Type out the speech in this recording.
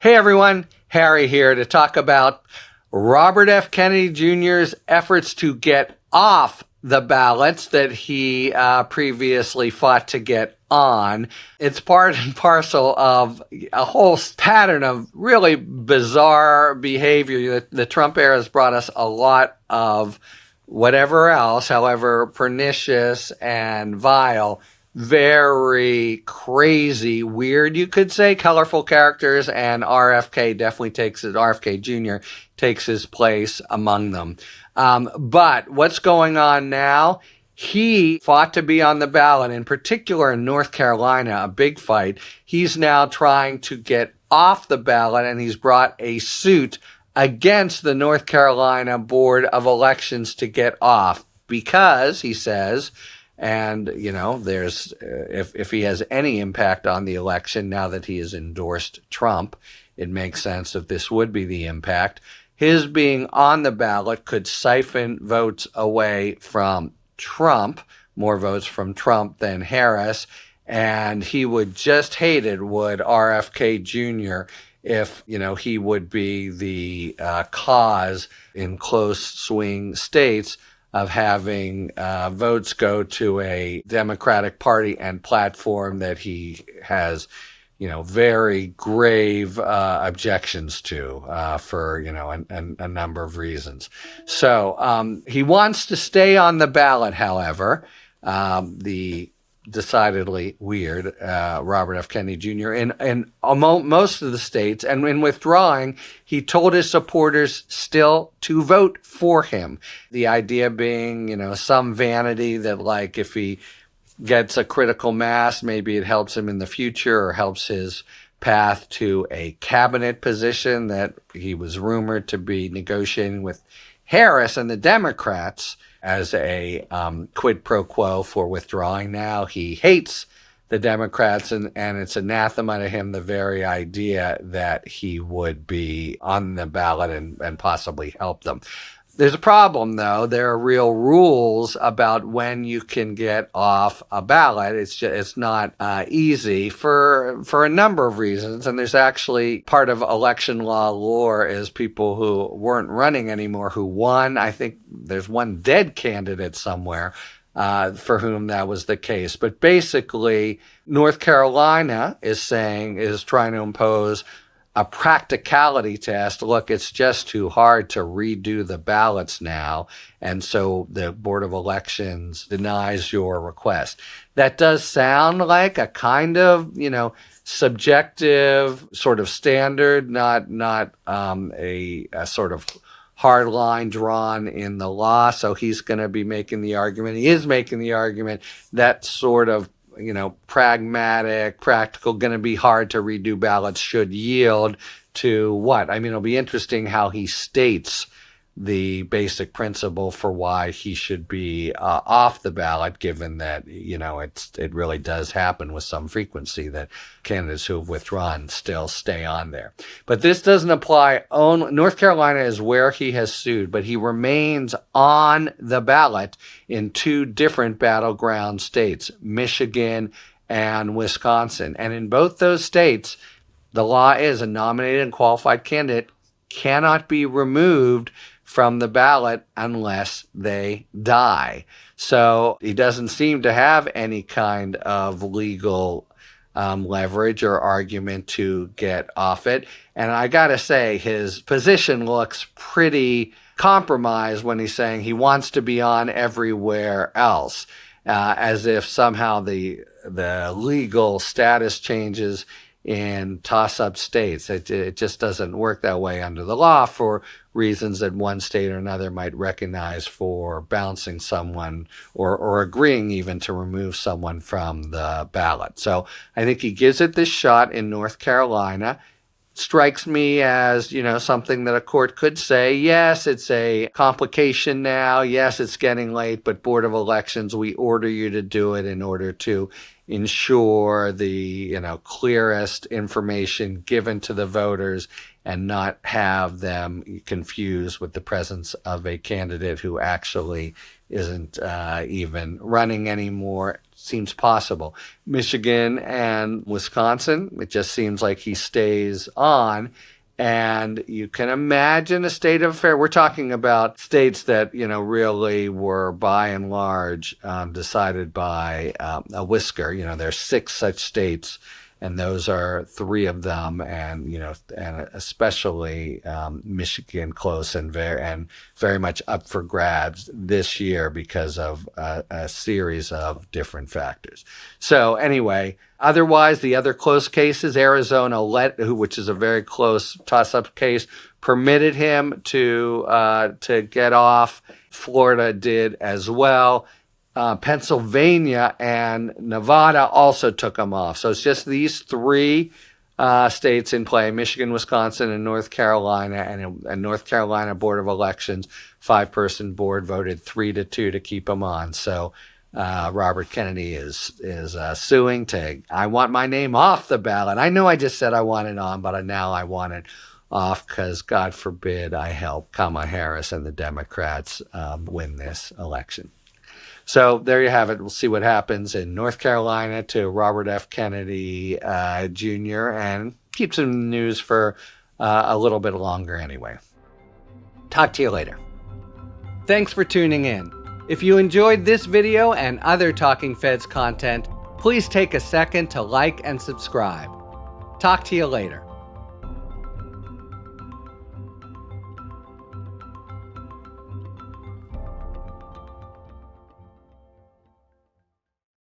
Hey everyone, Harry here to talk about Robert F. Kennedy Jr.'s efforts to get off the ballots that he previously fought to get on. It's part and parcel of a whole pattern of really bizarre behavior. The Trump era has brought us a lot of whatever else, however pernicious and vile, very crazy, weird, you could say, colorful characters, and RFK Jr. takes his place among them. But what's going on now? He fought to be on the ballot, in particular in North Carolina, a big fight. He's now trying to get off the ballot, and he's brought a suit against the North Carolina Board of Elections to get off because, he says, and, there's if he has any impact on the election now that he has endorsed Trump, it makes sense that this would be the impact. His being on the ballot could siphon votes away from Trump, more votes from Trump than Harris, and he would just hate it, would RFK Jr., if, he would be the cause in close swing states of having votes go to a Democratic Party and platform that he has, very grave objections to for, a number of reasons. So he wants to stay on the ballot, however. The decidedly weird Robert F. Kennedy Jr. in most of the states, and in withdrawing, he told his supporters still to vote for him. The idea being, some vanity that, like, if he gets a critical mass, maybe it helps him in the future or helps his path to a cabinet position that he was rumored to be negotiating with Harris and the Democrats as a quid pro quo for withdrawing. Now he hates the Democrats, and it's anathema to him, the very idea that he would be on the ballot and possibly help them. There's a problem, though. There are real rules about when you can get off a ballot. It's not easy for a number of reasons. And there's actually part of election law lore is people who weren't running anymore who won. I think there's one dead candidate somewhere for whom that was the case. But basically, North Carolina is trying to impose a practicality test. Look, it's just too hard to redo the ballots now, and so the Board of Elections denies your request. That does sound like a kind of, subjective sort of standard, not a sort of hard line drawn in the law. So he's going to be making the argument. He is making the argument that sort of pragmatic, practical, going to be hard to redo ballots should yield to what? I mean, it'll be interesting how he states the basic principle for why he should be off the ballot, given that, it really does happen with some frequency that candidates who have withdrawn still stay on there. But this doesn't apply only. North Carolina is where he has sued, but he remains on the ballot in two different battleground states, Michigan and Wisconsin. And in both those states, the law is a nominated and qualified candidate cannot be removed from the ballot unless they die. So he doesn't seem to have any kind of legal leverage or argument to get off it. And I got to say, his position looks pretty compromised when he's saying he wants to be on everywhere else, as if somehow the legal status changes in toss-up states. It just doesn't work that way under the law for reasons that one state or another might recognize for bouncing someone or agreeing even to remove someone from the ballot. So I think he gives it this shot in North Carolina. Strikes me as, something that a court could say, yes, it's a complication now. Yes, it's getting late, but Board of Elections, we order you to do it in order to ensure the clearest information given to the voters and not have them confused with the presence of a candidate who actually isn't even running anymore. Seems possible. Michigan and Wisconsin, it just seems like he stays on. And you can imagine a state of affair. We're talking about states that, really were by and large decided by a whisker. There's 6 such states, and those are 3 of them, and especially Michigan close and very much up for grabs this year because of a series of different factors. So anyway, otherwise, the other close cases, Arizona, which is a very close toss-up case, permitted him to get off. Florida did as well. Pennsylvania and Nevada also took him off. So it's just these 3 states in play: Michigan, Wisconsin, and North Carolina. And North Carolina Board of Elections, 5-person board, voted 3-2 to keep him on. So Robert Kennedy is suing I want my name off the ballot. I know I just said I want it on, but now I want it off because, God forbid, I help Kamala Harris and the Democrats win this election. So there you have it. We'll see what happens in North Carolina to Robert F. Kennedy Jr. and keeps him in the news for a little bit longer anyway. Talk to you later. Thanks for tuning in. If you enjoyed this video and other Talking Feds content, please take a second to like and subscribe. Talk to you later.